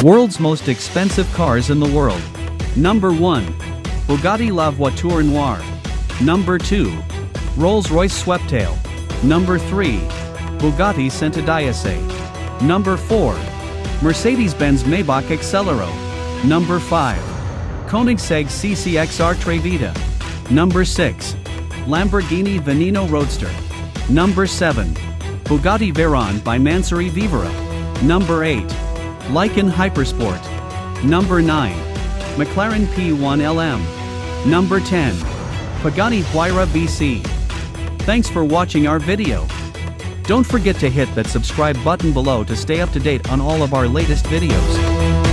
World's most expensive cars in the world. Number 1. Bugatti La Voiture Noire. Number 2. Rolls-Royce Sweptail. Number 3. Bugatti Centodieci. Number 4. Mercedes-Benz Maybach Accelero. Number 5. Koenigsegg CCXR Trevita. Number 6. Lamborghini Veneno Roadster. Number 7. Bugatti Veyron by Mansory Vivera. Number 8. Lykan Hypersport. Number 9. McLaren P1 LM. Number 10. Pagani Huayra BC. Thanks for watching our video. Don't forget to hit that subscribe button below to stay up to date on all of our latest videos.